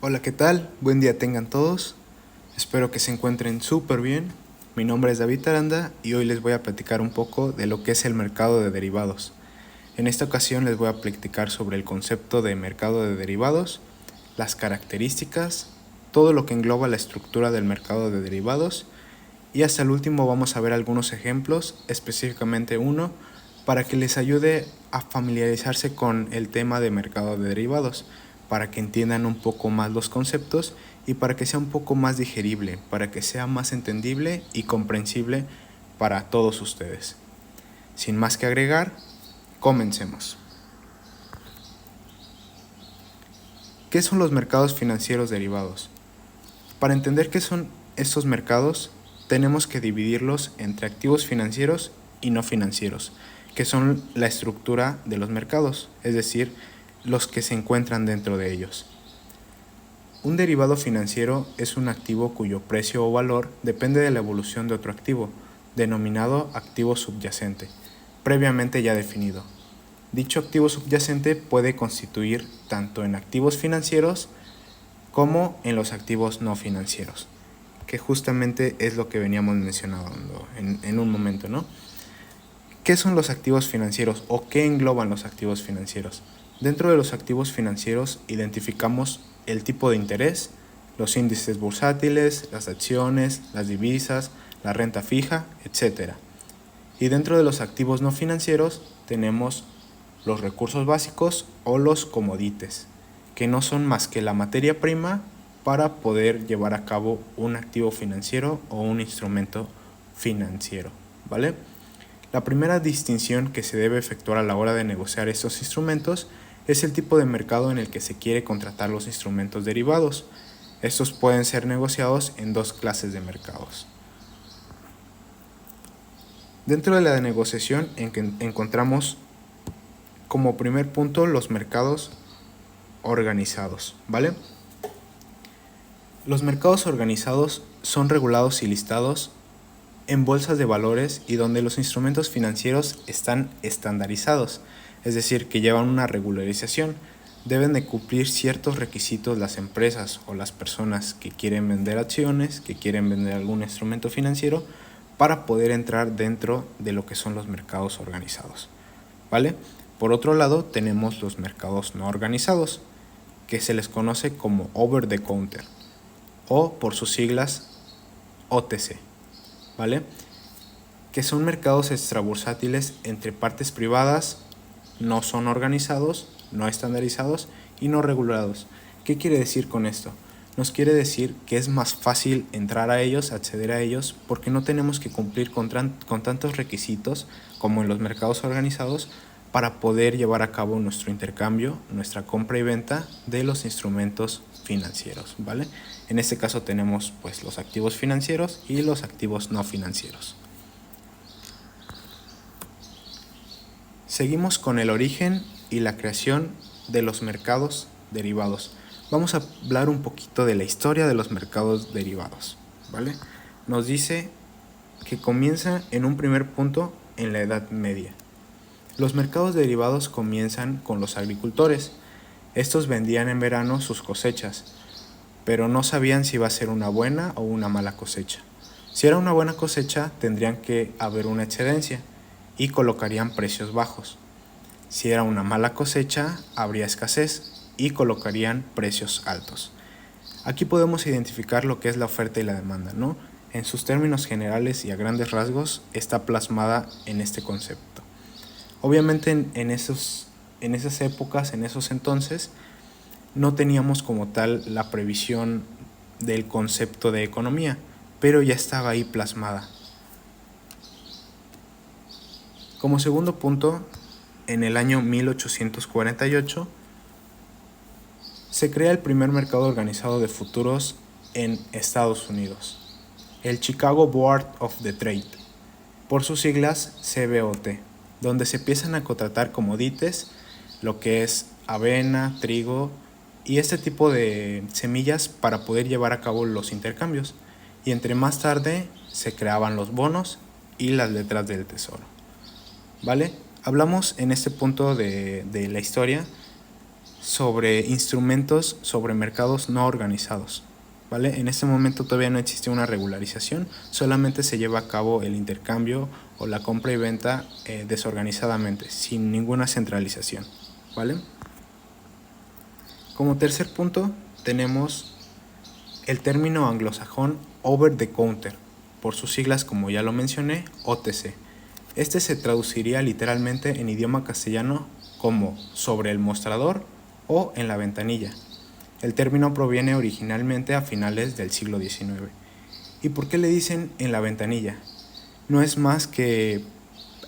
Hola, ¿qué tal? Buen día tengan todos. Espero que se encuentren súper bien. Mi nombre es David Aranda y hoy les voy a platicar un poco de lo que es el mercado de derivados. En esta ocasión les voy a platicar sobre el concepto de mercado de derivados, las características, todo lo que engloba la estructura del mercado de derivados y hasta el último vamos a ver algunos ejemplos, específicamente uno, para que les ayude a familiarizarse con el tema de mercado de derivados, para que entiendan un poco más los conceptos y para que sea un poco más digerible, para que sea más entendible y comprensible para todos ustedes. Sin más que agregar, comencemos. ¿Qué son los mercados financieros derivados? Para entender qué son estos mercados, tenemos que dividirlos entre activos financieros y no financieros, que son la estructura de los mercados, es decir, los que se encuentran dentro de ellos. Un derivado financiero es un activo cuyo precio o valor depende de la evolución de otro activo, denominado activo subyacente, previamente ya definido. Dicho activo subyacente puede constituir tanto en activos financieros como en los activos no financieros, que justamente es lo que veníamos mencionando en un momento, ¿no? ¿Qué son los activos financieros o qué engloban los activos financieros? Dentro de los activos financieros identificamos el tipo de interés, los índices bursátiles, las acciones, las divisas, la renta fija, etc. Y dentro de los activos no financieros tenemos los recursos básicos o los comodites, que no son más que la materia prima para poder llevar a cabo un activo financiero o un instrumento financiero, ¿vale? La primera distinción que se debe efectuar a la hora de negociar estos instrumentos es el tipo de mercado en el que se quiere contratar los instrumentos derivados. Estos pueden ser negociados en dos clases de mercados. Dentro de la negociación encontramos como primer punto los mercados organizados, ¿vale? Los mercados organizados son regulados y listados en bolsas de valores y donde los instrumentos financieros están estandarizados, es decir, que llevan una regularización. Deben de cumplir ciertos requisitos las empresas o las personas que quieren vender acciones, que quieren vender algún instrumento financiero, para poder entrar dentro de lo que son los mercados organizados, ¿vale? Por otro lado, tenemos los mercados no organizados, que se les conoce como over the counter o por sus siglas OTC, ¿vale? Que son mercados extrabursátiles entre partes privadas, no son organizados, no estandarizados y no regulados. ¿Qué quiere decir con esto? Nos quiere decir que es más fácil entrar a ellos, acceder a ellos, porque no tenemos que cumplir con tantos requisitos como en los mercados organizados para poder llevar a cabo nuestro intercambio, nuestra compra y venta de los instrumentos financieros, ¿vale? En este caso tenemos pues los activos financieros y los activos no financieros. Seguimos con el origen y la creación de los mercados derivados. Vamos a hablar un poquito de la historia de los mercados derivados, ¿vale? Nos dice que comienza en un primer punto en la Edad Media. Los mercados derivados comienzan con los agricultores. Estos vendían en verano sus cosechas, pero no sabían si iba a ser una buena o una mala cosecha. Si era una buena cosecha, tendrían que haber una excedencia y colocarían precios bajos. Si era una mala cosecha, habría escasez y colocarían precios altos. Aquí podemos identificar lo que es la oferta y la demanda, ¿no? En sus términos generales y a grandes rasgos está plasmada en este concepto. Obviamente en esas épocas, en esos entonces, no teníamos como tal la previsión del concepto de economía, pero ya estaba ahí plasmada. Como segundo punto, en el año 1848, se crea el primer mercado organizado de futuros en Estados Unidos, el Chicago Board of the Trade, por sus siglas CBOT, donde se empiezan a contratar commodities, lo que es avena, trigo y este tipo de semillas para poder llevar a cabo los intercambios. Y entre más tarde se creaban los bonos y las letras del tesoro, ¿vale? Hablamos en este punto de la historia sobre instrumentos, sobre mercados no organizados, ¿vale? En este momento todavía no existe una regularización, solamente se lleva a cabo el intercambio o la compra y venta desorganizadamente, sin ninguna centralización, ¿vale? Como tercer punto tenemos el término anglosajón over the counter, por sus siglas como ya lo mencioné, OTC. Este se traduciría literalmente en idioma castellano como sobre el mostrador o en la ventanilla. El término proviene originalmente a finales del siglo XIX. ¿Y por qué le dicen en la ventanilla? No es más que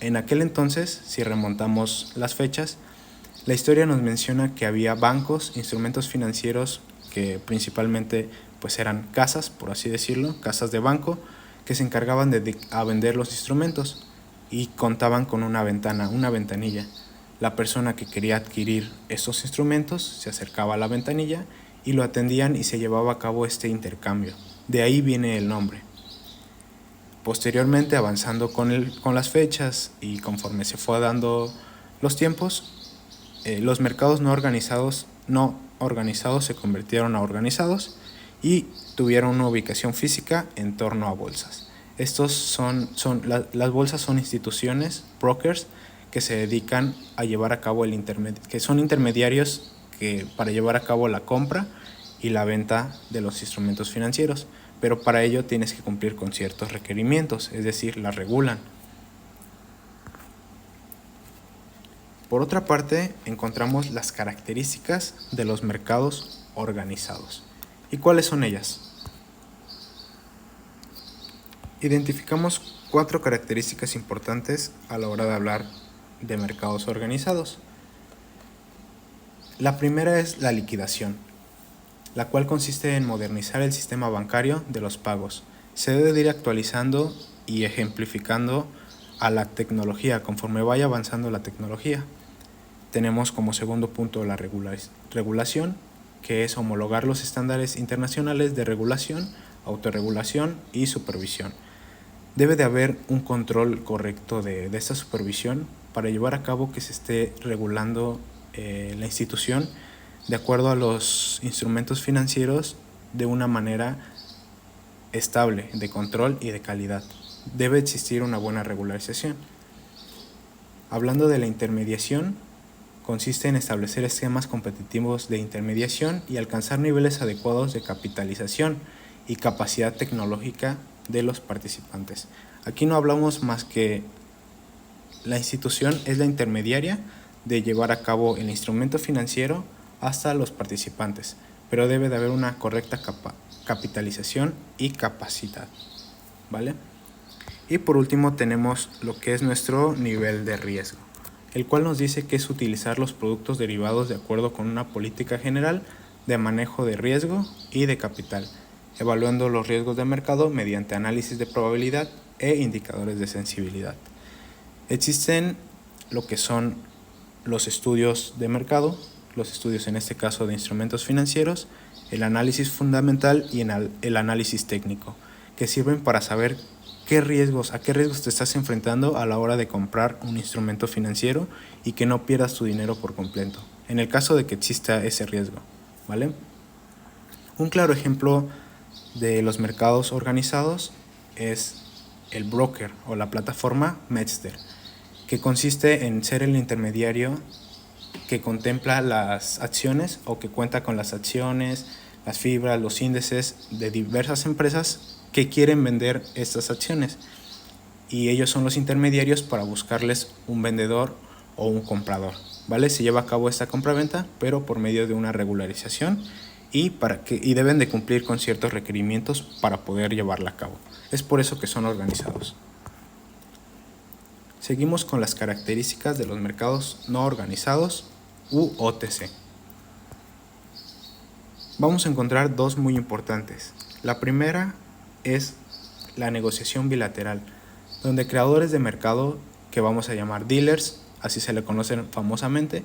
en aquel entonces, si remontamos las fechas, la historia nos menciona que había bancos, instrumentos financieros que principalmente pues eran casas, por así decirlo, casas de banco, que se encargaban de vender los instrumentos y contaban con una ventana, una ventanilla. La persona que quería adquirir esos instrumentos se acercaba a la ventanilla y lo atendían y se llevaba a cabo este intercambio. De ahí viene el nombre. Posteriormente, avanzando con las fechas y conforme se fue dando los tiempos, los mercados no organizados se convirtieron a organizados y tuvieron una ubicación física en torno a bolsas. Las bolsas son instituciones, brokers, que se dedican a llevar a cabo que son intermediarios para llevar a cabo la compra y la venta de los instrumentos financieros, pero para ello tienes que cumplir con ciertos requerimientos, es decir, las regulan. Por otra parte, encontramos las características de los mercados organizados. ¿Y cuáles son ellas? Identificamos 4 características importantes a la hora de hablar de mercados organizados. La primera es la liquidación, la cual consiste en modernizar el sistema bancario de los pagos. Se debe de ir actualizando y ejemplificando a la tecnología conforme vaya avanzando la tecnología. Tenemos como segundo punto la regulación, que es homologar los estándares internacionales de regulación, autorregulación y supervisión. Debe de haber un control correcto de esta supervisión para llevar a cabo que se esté regulando la institución de acuerdo a los instrumentos financieros de una manera estable, de control y de calidad. Debe existir una buena regularización. Hablando de la intermediación, consiste en establecer esquemas competitivos de intermediación y alcanzar niveles adecuados de capitalización y capacidad tecnológica de los participantes. Aquí no hablamos más que la institución es la intermediaria de llevar a cabo el instrumento financiero hasta los participantes, pero debe de haber una correcta capitalización y capacidad, ¿vale? Y por último tenemos lo que es nuestro nivel de riesgo, el cual nos dice que es utilizar los productos derivados de acuerdo con una política general de manejo de riesgo y de capital, evaluando los riesgos de mercado mediante análisis de probabilidad e indicadores de sensibilidad. Existen lo que son los estudios de mercado, los estudios en este caso de instrumentos financieros, el análisis fundamental y el análisis técnico, que sirven para saber a qué riesgos te estás enfrentando a la hora de comprar un instrumento financiero y que no pierdas tu dinero por completo, en el caso de que exista ese riesgo, ¿vale? Un claro ejemplo de los mercados organizados es el broker o la plataforma Metzler, que consiste en ser el intermediario que contempla las acciones o que cuenta con las acciones, las fibras, los índices de diversas empresas que quieren vender estas acciones, y ellos son los intermediarios para buscarles un vendedor o un comprador, ¿vale? Se lleva a cabo esta compraventa, pero por medio de una regularización y deben de cumplir con ciertos requerimientos para poder llevarla a cabo. Es por eso que son organizados. Seguimos con las características de los mercados no organizados u OTC. Vamos a encontrar 2 muy importantes. La primera es la negociación bilateral, donde creadores de mercado, que vamos a llamar dealers, así se le conocen famosamente,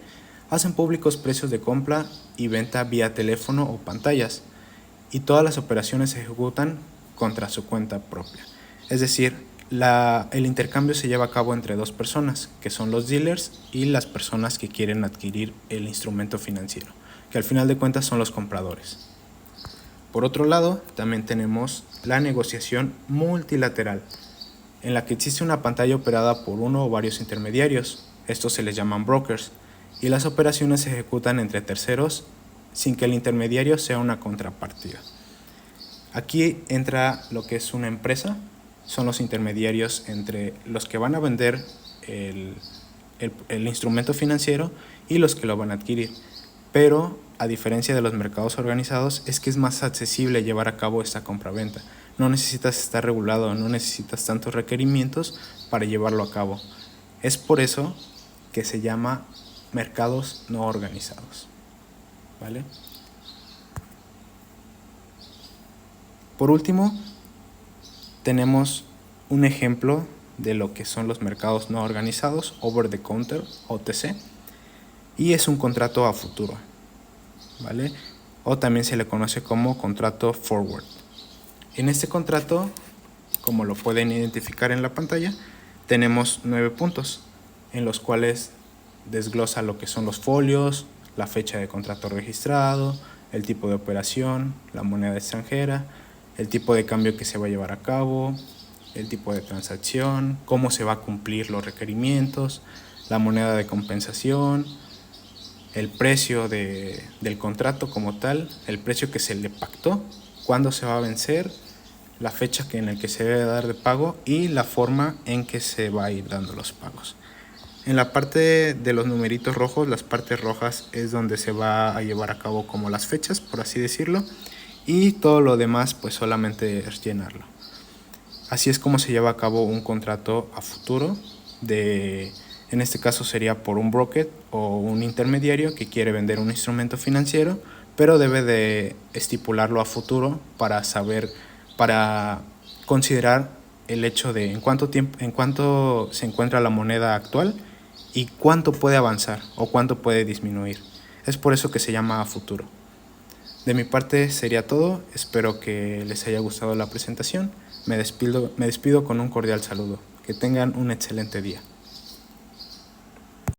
hacen públicos precios de compra y venta vía teléfono o pantallas, y todas las operaciones se ejecutan contra su cuenta propia. Es decir, El intercambio se lleva a cabo entre dos personas, que son los dealers y las personas que quieren adquirir el instrumento financiero, que al final de cuentas son los compradores. Por otro lado, también tenemos la negociación multilateral, en la que existe una pantalla operada por uno o varios intermediarios. Estos se les llaman brokers, y las operaciones se ejecutan entre terceros sin que el intermediario sea una contrapartida. Aquí entra lo que es una empresa, son los intermediarios entre los que van a vender el instrumento financiero y los que lo van a adquirir. Pero, a diferencia de los mercados organizados, es que es más accesible llevar a cabo esta compraventa. No necesitas estar regulado, no necesitas tantos requerimientos para llevarlo a cabo. Es por eso que se llama mercados no organizados, ¿vale? Por último, tenemos un ejemplo de lo que son los mercados no organizados, over the counter, OTC, y es un contrato a futuro, ¿vale? O también se le conoce como contrato forward. En este contrato, como lo pueden identificar en la pantalla, tenemos 9 puntos, en los cuales desglosa lo que son los folios, la fecha de contrato registrado, el tipo de operación, la moneda extranjera, el tipo de cambio que se va a llevar a cabo, el tipo de transacción, cómo se va a cumplir los requerimientos, la moneda de compensación, el precio del contrato como tal, el precio que se le pactó, cuándo se va a vencer, la fecha en la que se debe dar de pago y la forma en que se va a ir dando los pagos. En la parte de los numeritos rojos, las partes rojas es donde se va a llevar a cabo como las fechas, por así decirlo, y todo lo demás pues solamente es llenarlo. Así es como se lleva a cabo un contrato a futuro, en este caso sería por un broker o un intermediario que quiere vender un instrumento financiero, pero debe de estipularlo a futuro para considerar el hecho de en cuánto se encuentra la moneda actual y cuánto puede avanzar o cuánto puede disminuir. Es por eso que se llama a futuro. De mi parte sería todo, espero que les haya gustado la presentación. Me despido con un cordial saludo. Que tengan un excelente día.